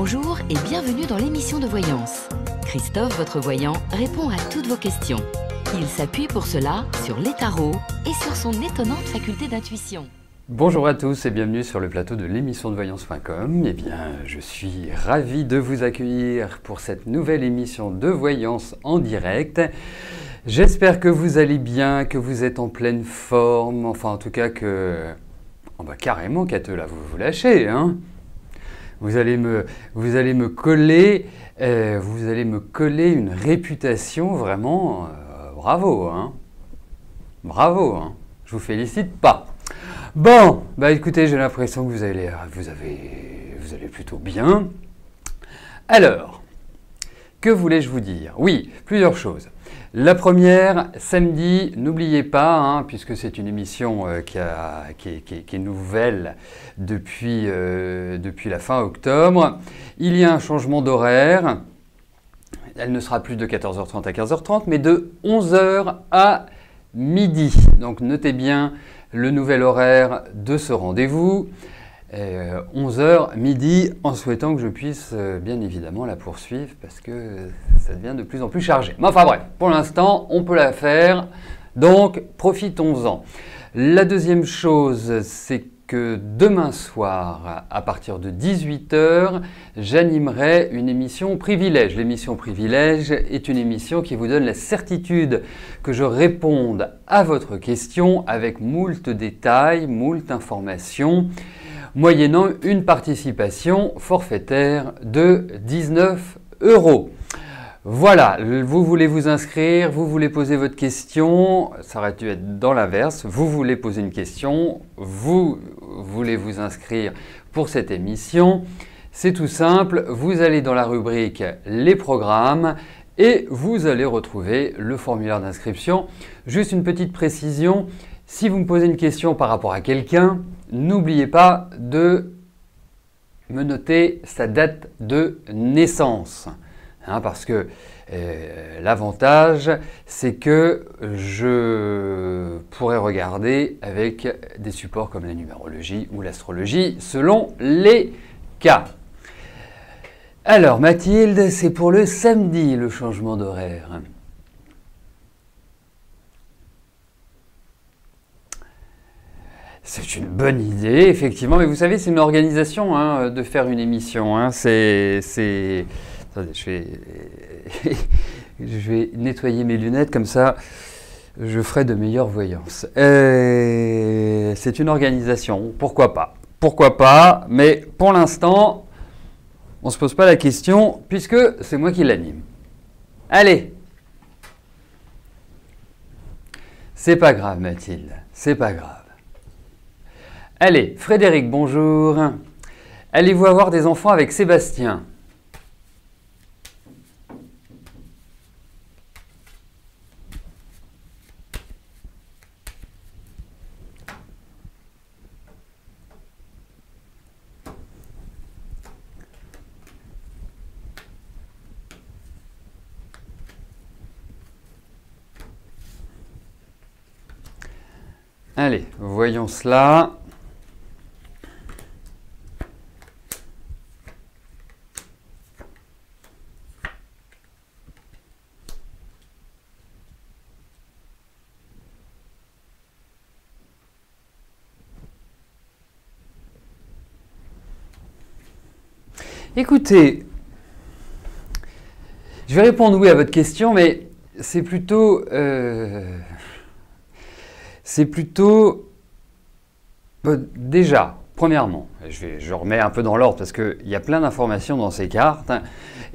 Bonjour et bienvenue dans l'émission de voyance. Christophe, votre voyant, répond à toutes vos questions. Il s'appuie pour cela sur les tarots et sur son étonnante faculté d'intuition. Bonjour à tous et bienvenue sur le plateau de l'émission de voyance.com. Eh bien, je suis ravi de vous accueillir pour cette nouvelle émission de voyance en direct. J'espère que vous allez bien, que vous êtes en pleine forme, enfin en tout cas que... Oh bah carrément Cateux là, vous lâchez, hein. Vous allez me coller une réputation vraiment bravo, hein. Bravo, hein. Je vous félicite pas. Bon, bah écoutez, j'ai l'impression que vous allez plutôt bien. Alors, que voulais-je vous dire? Oui, plusieurs choses. La première, samedi, n'oubliez pas, hein, puisque c'est une émission qui est nouvelle depuis la fin octobre, il y a un changement d'horaire. Elle ne sera plus de 14h30 à 15h30, mais de 11h à midi. Donc notez bien le nouvel horaire de ce rendez-vous. 11h midi, en souhaitant que je puisse bien évidemment la poursuivre parce que ça devient de plus en plus chargé. Mais enfin bref, pour l'instant, on peut la faire, donc profitons-en. La deuxième chose, c'est que demain soir, à partir de 18h, j'animerai une émission Privilège. L'émission Privilège est une émission qui vous donne la certitude que je réponde à votre question avec moult détails, moult informations, moyennant une participation forfaitaire de 19 €. Voilà, vous voulez vous inscrire, vous voulez poser votre question, ça aurait dû être dans l'inverse, vous voulez poser une question, vous voulez vous inscrire pour cette émission. C'est tout simple, vous allez dans la rubrique « Les programmes » et vous allez retrouver le formulaire d'inscription. Juste une petite précision, si vous me posez une question par rapport à quelqu'un, n'oubliez pas de me noter sa date de naissance. Hein, parce que l'avantage, c'est que je pourrais regarder avec des supports comme la numérologie ou l'astrologie, selon les cas. Alors Mathilde, c'est pour le samedi le changement d'horaire. C'est une bonne idée, effectivement, mais vous savez, c'est une organisation hein, de faire une émission. Hein. Attendez, je vais nettoyer mes lunettes, comme ça je ferai de meilleures voyances. C'est une organisation, pourquoi pas? Pourquoi pas, mais pour l'instant, on ne se pose pas la question, puisque c'est moi qui l'anime. Allez! C'est pas grave, Mathilde, c'est pas grave. Allez, Frédéric, bonjour. Allez-vous avoir des enfants avec Sébastien? Allez, voyons cela. Écoutez, je vais répondre oui à votre question, mais c'est plutôt déjà, premièrement, je remets un peu dans l'ordre parce qu'il y a plein d'informations dans ces cartes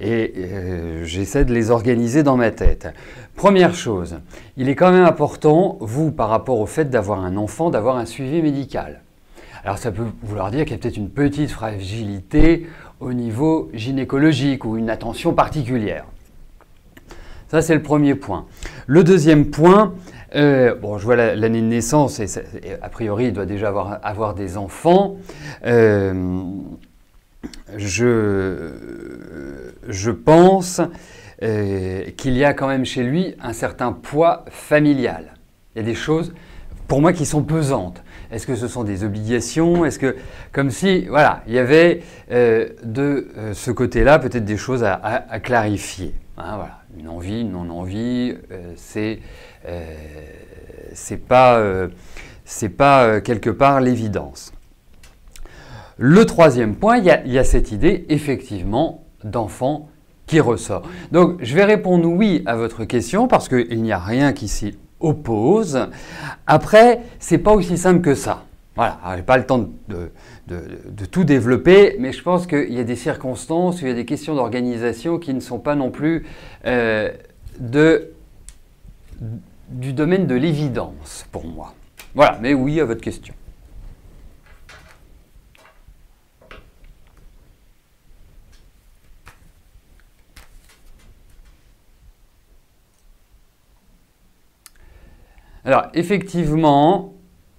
et j'essaie de les organiser dans ma tête. Première chose, il est quand même important, vous, par rapport au fait d'avoir un enfant, d'avoir un suivi médical. Alors ça peut vouloir dire qu'il y a peut-être une petite fragilité au niveau gynécologique ou une attention particulière. Ça, c'est le premier point. Le deuxième point, bon, je vois l'année de naissance et a priori, il doit déjà avoir des enfants. Je pense qu'il y a quand même chez lui un certain poids familial. Il y a des choses, pour moi, qui sont pesantes. Est-ce que ce sont des obligations? Est-ce que, comme si, voilà, il y avait de ce côté-là peut-être des choses à clarifier. Hein, voilà. Une envie, une non-envie, c'est pas quelque part l'évidence. Le troisième point, il y a cette idée effectivement d'enfant qui ressort. Donc je vais répondre oui à votre question parce qu'il n'y a rien qui s'y oppose. Après, c'est pas aussi simple que ça. Voilà, je n'ai pas le temps de tout développer, mais je pense qu'il y a des circonstances, il y a des questions d'organisation qui ne sont pas non plus du domaine de l'évidence pour moi. Voilà, mais oui à votre question. Alors, effectivement,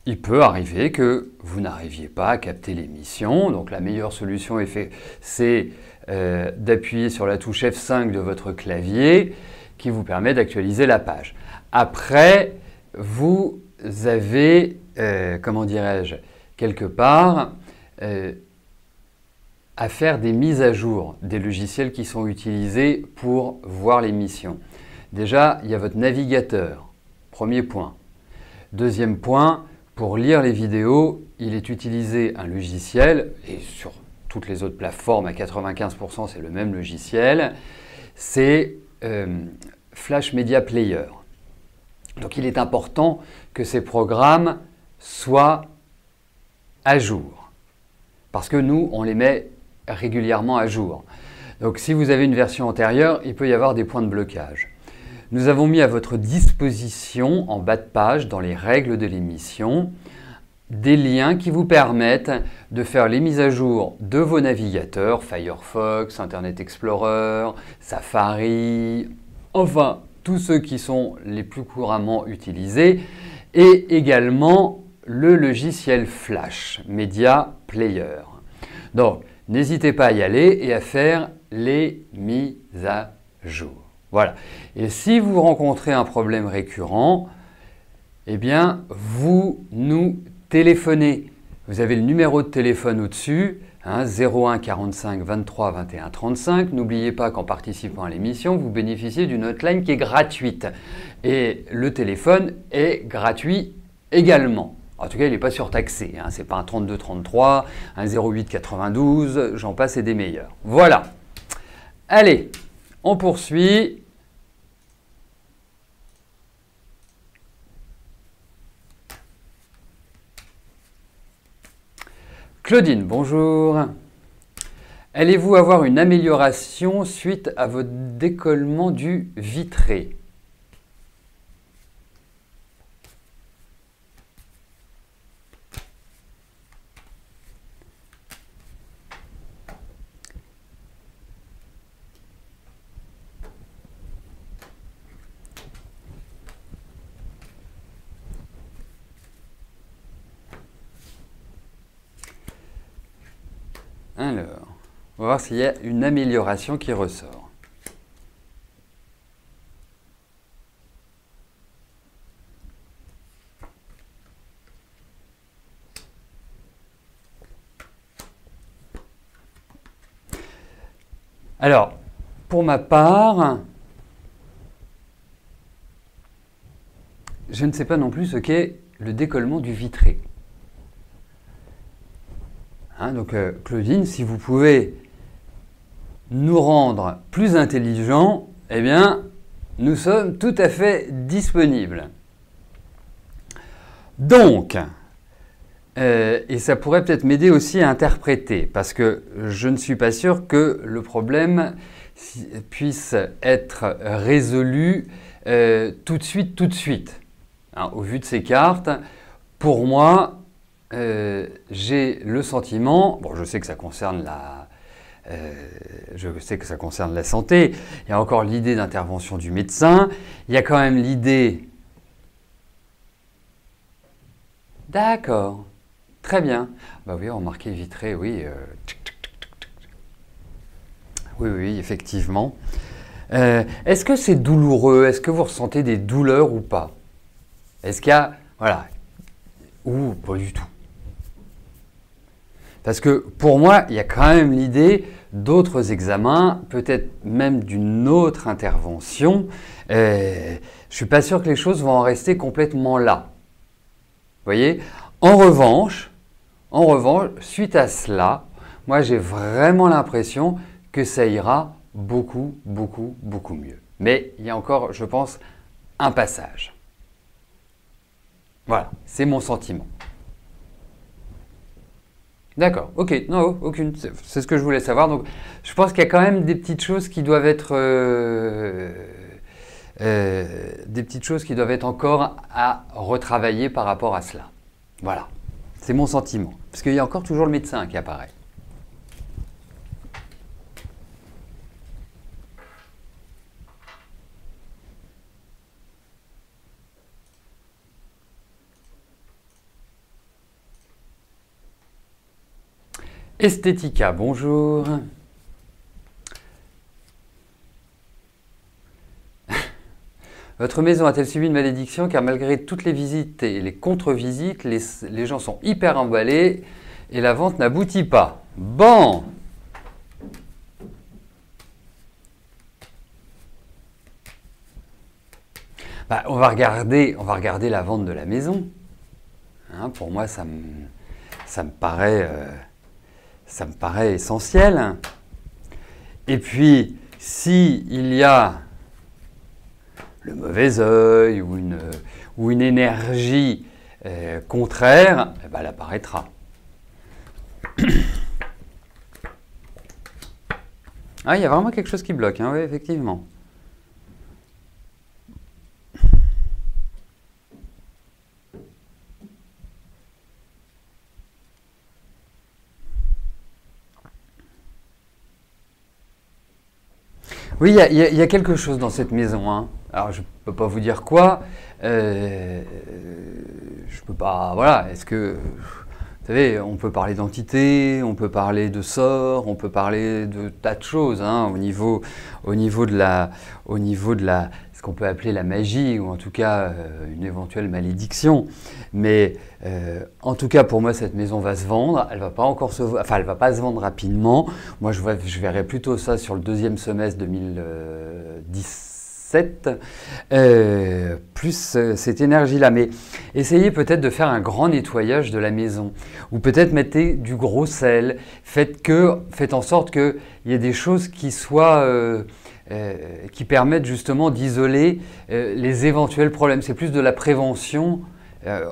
il peut arriver que vous n'arriviez pas à capter l'émission. Donc, la meilleure solution, c'est d'appuyer sur la touche F5 de votre clavier qui vous permet d'actualiser la page. Après, vous avez, comment dirais-je, quelque part, à faire des mises à jour des logiciels qui sont utilisés pour voir l'émission. Déjà, il y a votre navigateur. Premier point. Deuxième point, pour lire les vidéos, il est utilisé un logiciel, et sur toutes les autres plateformes, à 95%, c'est le même logiciel, c'est Flash Media Player. Donc il est important que ces programmes soient à jour, parce que nous, on les met régulièrement à jour. Donc si vous avez une version antérieure, il peut y avoir des points de blocage. Nous avons mis à votre disposition, en bas de page, dans les règles de l'émission, des liens qui vous permettent de faire les mises à jour de vos navigateurs, Firefox, Internet Explorer, Safari, enfin, tous ceux qui sont les plus couramment utilisés, et également le logiciel Flash Media Player. Donc, n'hésitez pas à y aller et à faire les mises à jour. Voilà. Et si vous rencontrez un problème récurrent, eh bien, vous nous téléphonez. Vous avez le numéro de téléphone au-dessus, hein, 01 45 23 21 35. N'oubliez pas qu'en participant à l'émission, vous bénéficiez d'une hotline qui est gratuite. Et le téléphone est gratuit également. En tout cas, il n'est pas surtaxé. Hein. Ce n'est pas un 32 33, un 08 92, j'en passe et des meilleurs. Voilà. Allez, on poursuit. Claudine, bonjour. Allez-vous avoir une amélioration suite à votre décollement du vitré? Alors, on va voir s'il y a une amélioration qui ressort. Alors, pour ma part, je ne sais pas non plus ce qu'est le décollement du vitré. Hein, donc Claudine, si vous pouvez nous rendre plus intelligents, eh bien, nous sommes tout à fait disponibles. Donc, et ça pourrait peut-être m'aider aussi à interpréter, parce que je ne suis pas sûr que le problème puisse être résolu tout de suite. Hein, au vu de ces cartes, pour moi, j'ai le sentiment, bon, je sais que ça concerne la santé, il y a encore l'idée d'intervention du médecin, il y a quand même l'idée... D'accord, très bien. Bah oui, remarquez vitré, oui. Oui, effectivement. Est-ce que c'est douloureux? Est-ce que vous ressentez des douleurs ou pas? Est-ce qu'il y a... Voilà. Ou pas du tout. Parce que pour moi, il y a quand même l'idée d'autres examens, peut-être même d'une autre intervention. Je ne suis pas sûr que les choses vont en rester complètement là. Vous voyez? En revanche, suite à cela, moi j'ai vraiment l'impression que ça ira beaucoup, beaucoup, beaucoup mieux. Mais il y a encore, je pense, un passage. Voilà, c'est mon sentiment. D'accord, ok, non, aucune, c'est ce que je voulais savoir. Donc, je pense qu'il y a quand même des petites choses qui doivent être, encore à retravailler par rapport à cela. Voilà, c'est mon sentiment. Parce qu'il y a encore toujours le médecin qui apparaît. Esthética, bonjour. Votre maison a-t-elle subi une malédiction car malgré toutes les visites et les contre-visites, les gens sont hyper emballés et la vente n'aboutit pas. Bon. Bah, on va regarder la vente de la maison. Hein, pour moi, ça me paraît essentiel. Et puis, s'il y a le mauvais œil ou une énergie contraire, eh ben, elle apparaîtra. Ah, il y a vraiment quelque chose qui bloque, hein, oui, effectivement. Oui, il y a quelque chose dans cette maison, hein. Alors, je ne peux pas vous dire quoi. Je peux pas. Voilà. Est-ce que. Vous savez, on peut parler d'entité, on peut parler de sort, on peut parler de tas de choses, hein, au niveau de ce qu'on peut appeler la magie, ou en tout cas une éventuelle malédiction. Mais en tout cas, pour moi, cette maison va se vendre. Elle va pas encore elle va pas se vendre rapidement. Moi, je verrais plutôt ça sur le deuxième semestre 2017, plus cette énergie-là. Mais essayez peut-être de faire un grand nettoyage de la maison. Ou peut-être mettez du gros sel. Faites en sorte qu'il y ait des choses qui soient... qui permettent justement d'isoler les éventuels problèmes. C'est plus de la prévention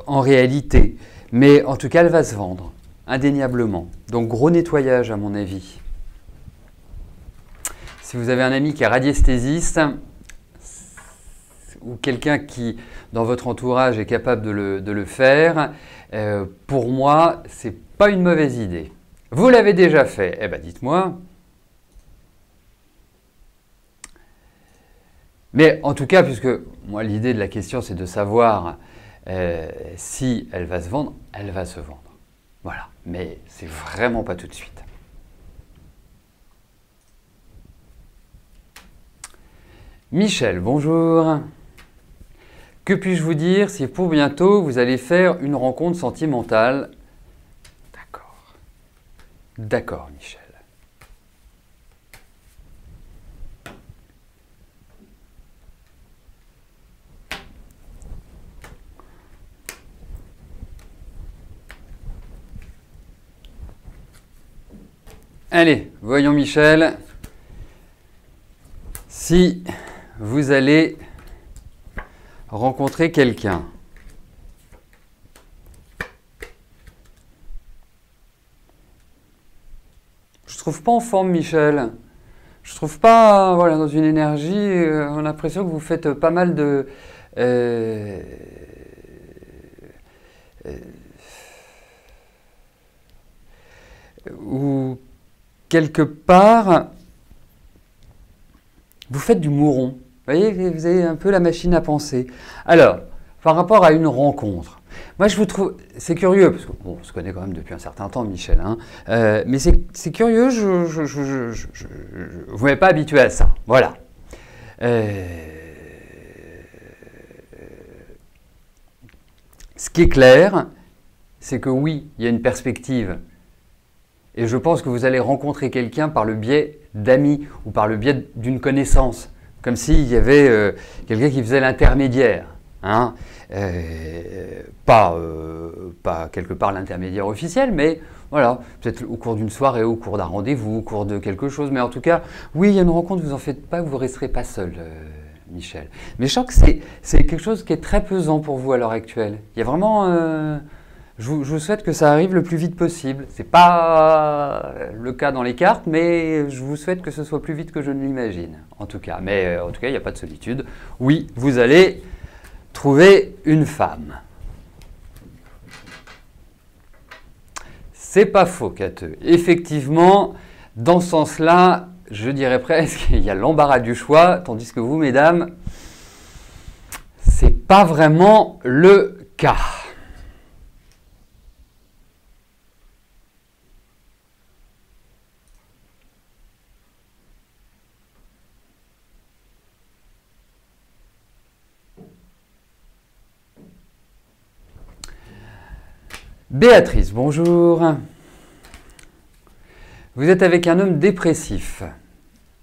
en réalité. Mais en tout cas, elle va se vendre, indéniablement. Donc gros nettoyage à mon avis. Si vous avez un ami qui est radiesthésiste ou quelqu'un qui, dans votre entourage, est capable de le faire, pour moi, c'est pas une mauvaise idée. Vous l'avez déjà fait? Eh bien, dites-moi. Mais en tout cas, puisque moi, l'idée de la question, c'est de savoir si elle va se vendre, elle va se vendre. Voilà. Mais c'est vraiment pas tout de suite. Michel, bonjour. Que puis-je vous dire si pour bientôt vous allez faire une rencontre sentimentale? D'accord. D'accord, Michel. Allez, voyons Michel, si vous allez rencontrer quelqu'un. Je ne trouve pas en forme Michel. Je trouve pas, voilà, dans une énergie, on a l'impression que vous faites pas mal de... ou quelque part, vous faites du mouron. Vous voyez, vous avez un peu la machine à penser. Alors, par rapport à une rencontre, moi je vous trouve, c'est curieux, parce qu'on se connaît quand même depuis un certain temps, Michel, hein, mais c'est curieux, vous m'avez pas habitué à ça. Voilà. Ce qui est clair, c'est que oui, il y a une perspective. Et je pense que vous allez rencontrer quelqu'un par le biais d'amis ou par le biais d'une connaissance, comme s'il y avait quelqu'un qui faisait l'intermédiaire. Hein, pas quelque part l'intermédiaire officiel, mais voilà, peut-être au cours d'une soirée, au cours d'un rendez-vous, au cours de quelque chose. Mais en tout cas, oui, il y a une rencontre, vous en faites pas, vous ne resterez pas seul, Michel. Mais je sens que c'est quelque chose qui est très pesant pour vous à l'heure actuelle. Il y a vraiment... je vous souhaite que ça arrive le plus vite possible. Ce n'est pas le cas dans les cartes, mais je vous souhaite que ce soit plus vite que je ne l'imagine, en tout cas. Mais en tout cas, il n'y a pas de solitude. Oui, vous allez trouver une femme. C'est pas faux, Cateux. Effectivement, dans ce sens-là, je dirais presque qu'il y a l'embarras du choix, tandis que vous, mesdames, c'est pas vraiment le cas. Béatrice, bonjour. Vous êtes avec un homme dépressif.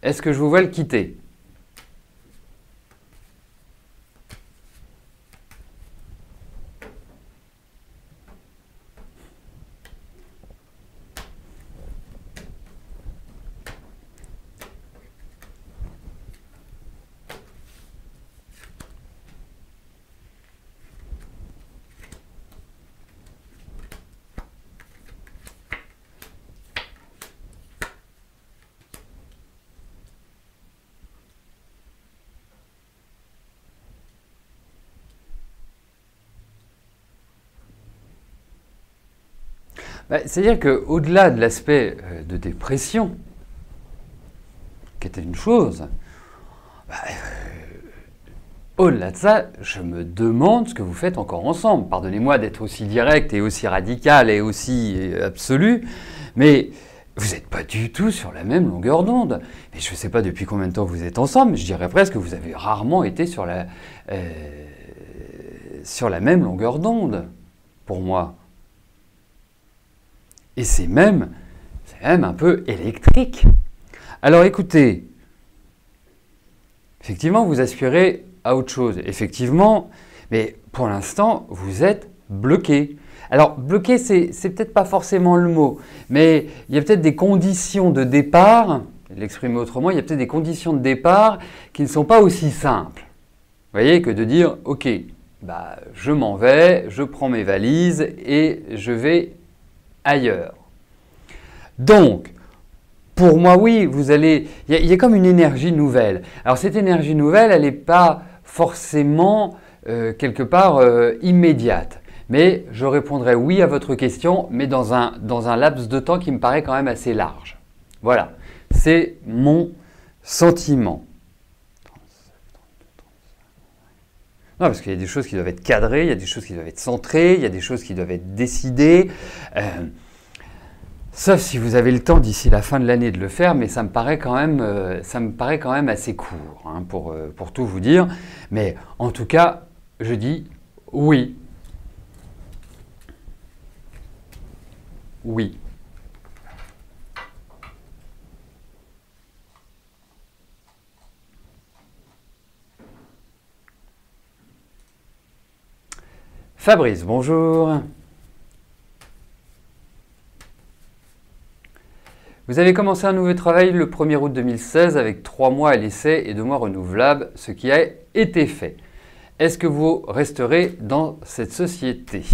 Est-ce que je vous vois le quitter? C'est-à-dire qu'au-delà de l'aspect de dépression, qui était une chose, au-delà de ça, je me demande ce que vous faites encore ensemble. Pardonnez-moi d'être aussi direct et aussi radical et aussi absolu, mais vous n'êtes pas du tout sur la même longueur d'onde. Et je ne sais pas depuis combien de temps vous êtes ensemble, mais je dirais presque que vous avez rarement été sur la même longueur d'onde, pour moi. Et c'est même un peu électrique. Alors écoutez, effectivement, vous aspirez à autre chose. Effectivement, mais pour l'instant, vous êtes bloqué. Alors, bloqué, c'est peut-être pas forcément le mot, mais il y a peut-être des conditions de départ, l'exprimer autrement, il y a peut-être des conditions de départ qui ne sont pas aussi simples. Vous voyez, que de dire, ok, je m'en vais, je prends mes valises et je vais ailleurs. Donc, pour moi, oui, il y a comme une énergie nouvelle. Alors, cette énergie nouvelle, elle n'est pas forcément quelque part immédiate. Mais je répondrai oui à votre question, mais dans un laps de temps qui me paraît quand même assez large. Voilà, c'est mon sentiment. Non, parce qu'il y a des choses qui doivent être cadrées, il y a des choses qui doivent être centrées, il y a des choses qui doivent être décidées. Sauf si vous avez le temps d'ici la fin de l'année de le faire, mais ça me paraît quand même assez court, hein, pour tout vous dire. Mais en tout cas, je dis oui. Oui. Fabrice, bonjour. Vous avez commencé un nouveau travail le 1er août 2016 avec 3 mois à l'essai et 2 mois renouvelables, ce qui a été fait. Est-ce que vous resterez dans cette société ?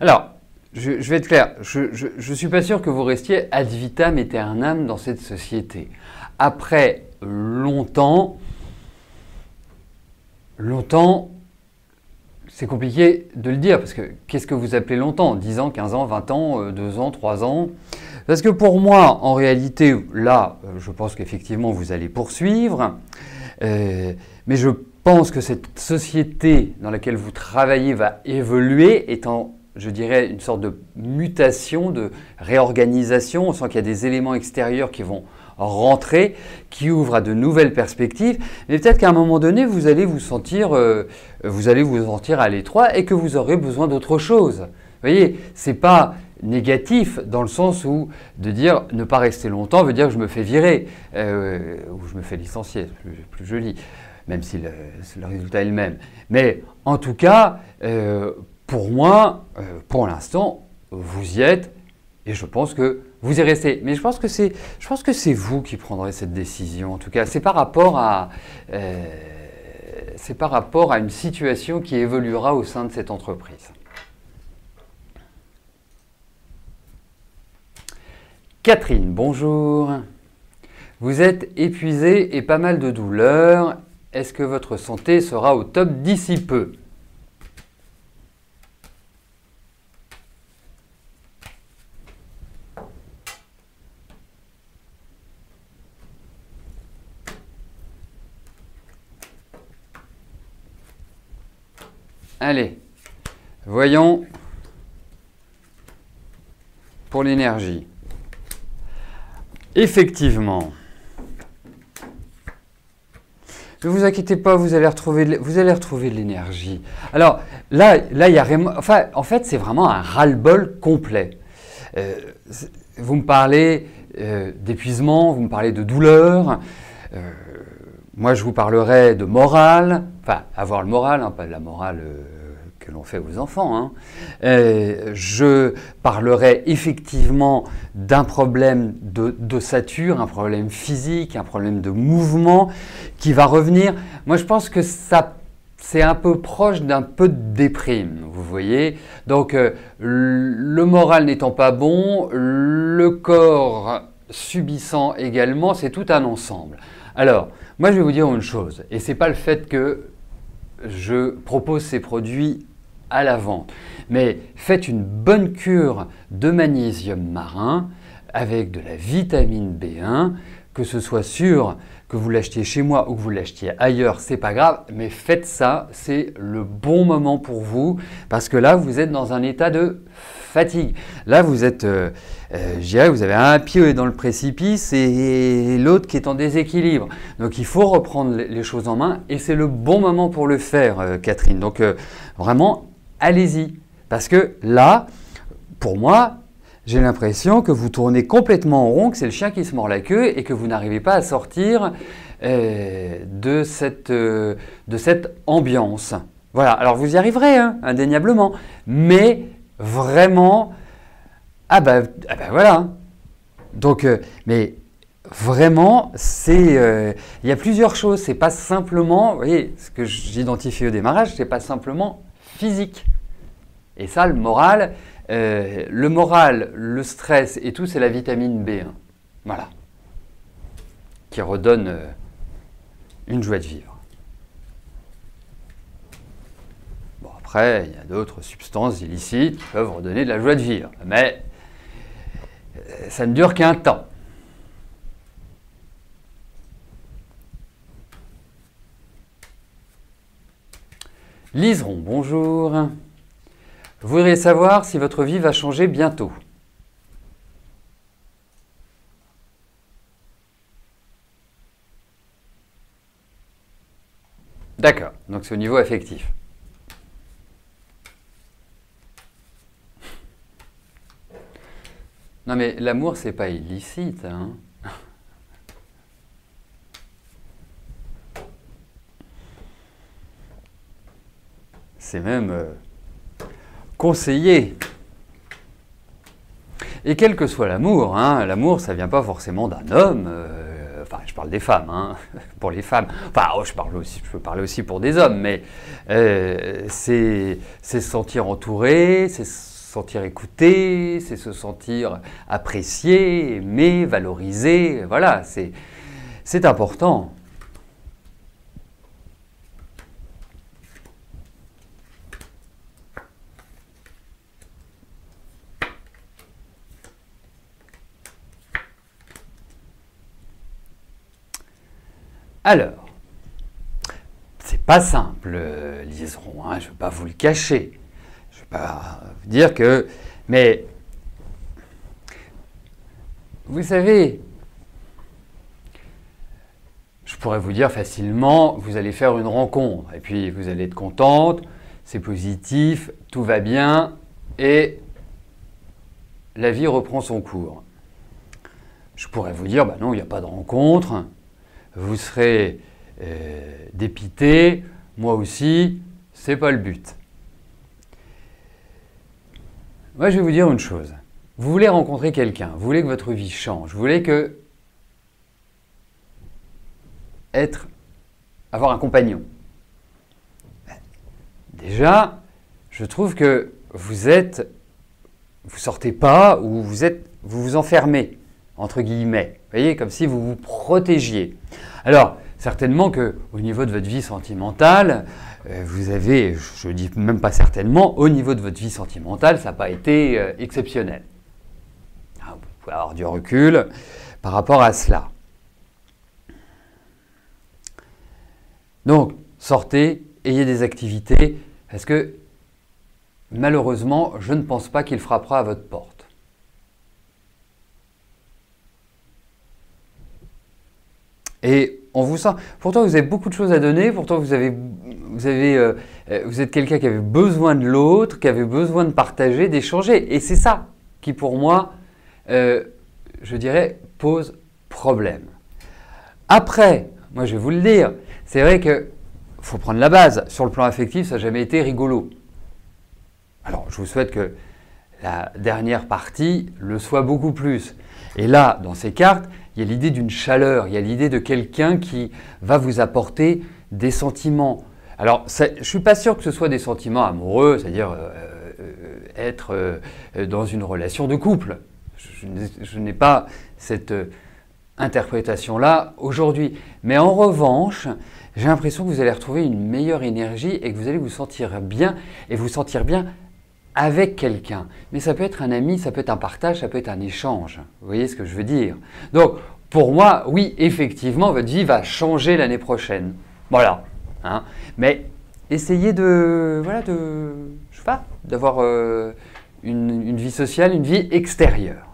Alors, je vais être clair, je ne suis pas sûr que vous restiez ad vitam aeternam dans cette société. Après longtemps, c'est compliqué de le dire, parce que qu'est-ce que vous appelez longtemps? 10 ans, 15 ans, 20 ans, 2 ans, 3 ans? Parce que pour moi, en réalité, là, je pense qu'effectivement, vous allez poursuivre. Mais je pense que cette société dans laquelle vous travaillez va évoluer, étant, je dirais, une sorte de mutation, de réorganisation. On sent qu'il y a des éléments extérieurs qui vont rentrer, qui ouvrent à de nouvelles perspectives. Mais peut-être qu'à un moment donné, vous allez vous sentir à l'étroit et que vous aurez besoin d'autre chose. Vous voyez, c'est pas négatif dans le sens où de dire ne pas rester longtemps veut dire que je me fais virer ou je me fais licencier, c'est plus joli, même si le résultat est le même. Mais en tout cas, pour moi, pour l'instant, vous y êtes et je pense que vous y restez. Mais je pense que c'est vous qui prendrez cette décision. En tout cas, c'est par rapport à une situation qui évoluera au sein de cette entreprise. Catherine, bonjour. Vous êtes épuisée et pas mal de douleurs. Est-ce que votre santé sera au top d'ici peu? Allez, voyons pour l'énergie. Effectivement. Ne vous inquiétez pas, vous allez retrouver de l'énergie. Alors là, il y a vraiment, enfin, en fait, c'est vraiment un ras-le-bol complet. Vous me parlez d'épuisement, vous me parlez de douleur. Moi, je vous parlerai de morale, enfin, avoir le moral, hein, pas de la morale que l'on fait aux enfants. Hein. Je parlerai effectivement d'un problème d'ossature, un problème physique, un problème de mouvement qui va revenir. Moi, je pense que c'est un peu proche d'un peu de déprime, vous voyez. Donc, le moral n'étant pas bon, le corps subissant également, c'est tout un ensemble. Alors, moi, je vais vous dire une chose, et ce n'est pas le fait que je propose ces produits à la vente, mais faites une bonne cure de magnésium marin avec de la vitamine B1, que ce soit sûr que vous l'achetiez chez moi ou que vous l'achetiez ailleurs, c'est pas grave, mais faites ça, c'est le bon moment pour vous, parce que là, vous êtes dans un état de fatigue. Là, vous êtes, je dirais, vous avez un pied dans le précipice et l'autre qui est en déséquilibre. Donc, il faut reprendre les choses en main et c'est le bon moment pour le faire, Catherine. Donc, vraiment, allez-y. Parce que là, pour moi, j'ai l'impression que vous tournez complètement en rond, que c'est le chien qui se mord la queue et que vous n'arrivez pas à sortir de cette ambiance. Voilà, alors vous y arriverez, hein, indéniablement, mais vraiment, voilà. Donc, mais vraiment, il y a plusieurs choses, c'est pas simplement, vous voyez, ce que j'identifie au démarrage, c'est pas simplement physique. Et ça, le moral, le stress et tout, c'est la vitamine B1. Voilà. Qui redonne une joie de vivre. Bon, après, il y a d'autres substances illicites qui peuvent redonner de la joie de vivre. Mais ça ne dure qu'un temps. Liseron, bonjour. Vous voudriez savoir si votre vie va changer bientôt. D'accord, donc c'est au niveau affectif. Non mais l'amour, c'est pas illicite, hein. C'est même conseillé. Et quel que soit l'amour, hein, l'amour, ça ne vient pas forcément d'un homme. Enfin, je parle des femmes, hein, pour les femmes. Enfin, je peux parler aussi pour des hommes, mais c'est se sentir entouré, c'est se sentir écouté, c'est se sentir apprécié, aimé, valorisé. Voilà, c'est important. Alors, c'est pas simple, liaison, hein, je ne vais pas vous le cacher. Je ne vais pas vous dire que... Mais, vous savez, je pourrais vous dire facilement, vous allez faire une rencontre, et puis vous allez être contente, c'est positif, tout va bien, et la vie reprend son cours. Je pourrais vous dire, bah non, il n'y a pas de rencontre, vous serez dépité, moi aussi, c'est pas le but. Moi, je vais vous dire une chose. Vous voulez rencontrer quelqu'un, vous voulez que votre vie change, vous voulez que avoir un compagnon. Déjà, je trouve que vous sortez pas ou vous vous enfermez, entre guillemets. Vous voyez, comme si vous vous protégiez. Alors, certainement qu'au niveau de votre vie sentimentale, vous avez, je ne dis même pas certainement, au niveau de votre vie sentimentale, ça n'a pas été exceptionnel. Vous pouvez avoir du recul par rapport à cela. Donc, sortez, ayez des activités, parce que malheureusement, je ne pense pas qu'il frappera à votre porte. Et on vous sent. Pourtant, vous avez beaucoup de choses à donner. Pourtant, vous êtes quelqu'un qui avait besoin de l'autre, qui avait besoin de partager, d'échanger. Et c'est ça qui, pour moi, je dirais, pose problème. Après, moi, je vais vous le dire, c'est vrai qu'il faut prendre la base. Sur le plan affectif, ça n'a jamais été rigolo. Alors, je vous souhaite que la dernière partie le soit beaucoup plus. Et là, dans ces cartes, il y a l'idée d'une chaleur, il y a l'idée de quelqu'un qui va vous apporter des sentiments. Alors, je ne suis pas sûr que ce soit des sentiments amoureux, c'est-à-dire être dans une relation de couple. Je n'ai pas cette interprétation-là aujourd'hui. Mais en revanche, j'ai l'impression que vous allez retrouver une meilleure énergie et que vous allez vous sentir bien et vous sentir bien avec quelqu'un. Mais ça peut être un ami, ça peut être un partage, ça peut être un échange. Vous voyez ce que je veux dire? Donc, pour moi, oui, effectivement, votre vie va changer l'année prochaine. Voilà. Hein. Mais essayez d'avoir une vie sociale, une vie extérieure.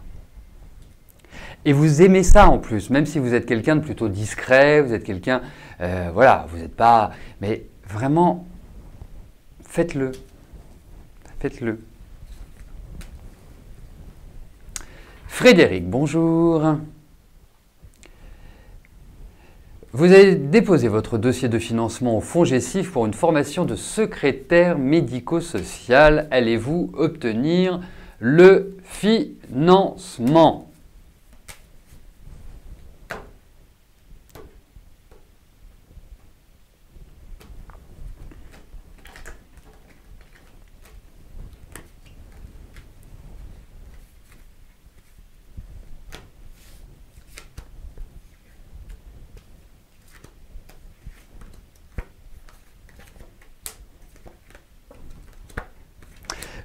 Et vous aimez ça en plus, même si vous êtes quelqu'un de plutôt discret, vous êtes quelqu'un, vous n'êtes pas... Mais vraiment, faites-le. Faites-le. Frédéric, bonjour. Vous avez déposé votre dossier de financement au Fonds Gessif pour une formation de secrétaire médico-social. Allez-vous obtenir le financement ?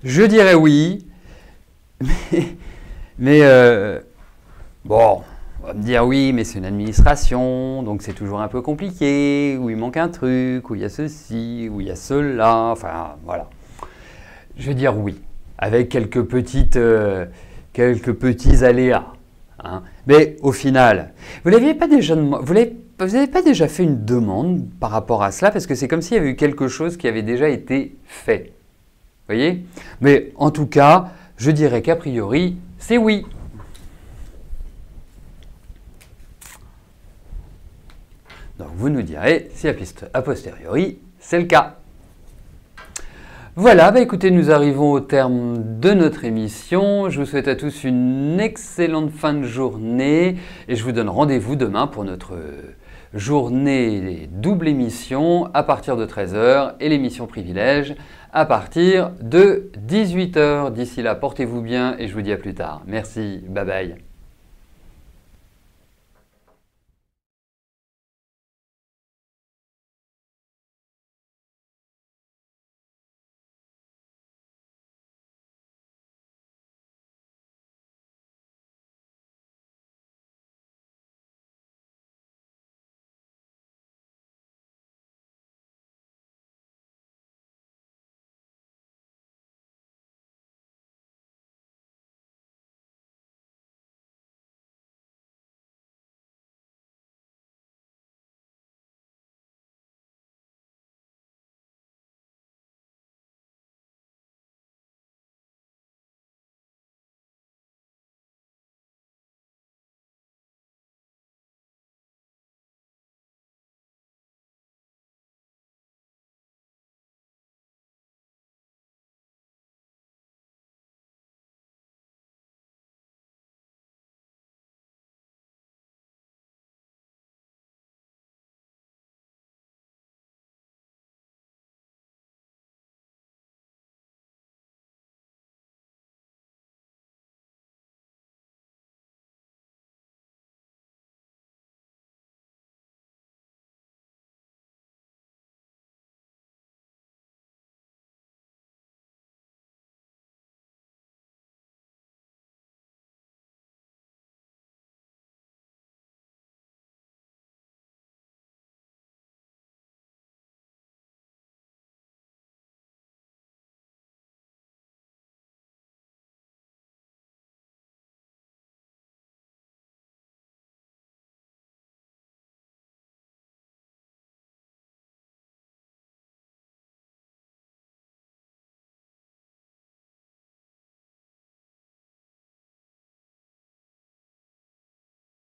Je dirais oui, mais bon, on va me dire oui, mais c'est une administration, donc c'est toujours un peu compliqué, où il manque un truc, où il y a ceci, où il y a cela, enfin voilà. Je vais dire oui, avec quelques petits aléas. Hein. Mais au final, vous n'avez pas déjà fait une demande par rapport à cela, parce que c'est comme s'il y avait eu quelque chose qui avait déjà été fait. Vous voyez? Mais en tout cas, je dirais qu'a priori, c'est oui. Donc vous nous direz si a posteriori, c'est le cas. Voilà, écoutez, nous arrivons au terme de notre émission. Je vous souhaite à tous une excellente fin de journée et je vous donne rendez-vous demain pour notre journée double émission à partir de 13 h et l'émission Privilège à partir de 18 h. D'ici là, portez-vous bien et je vous dis à plus tard. Merci, bye bye.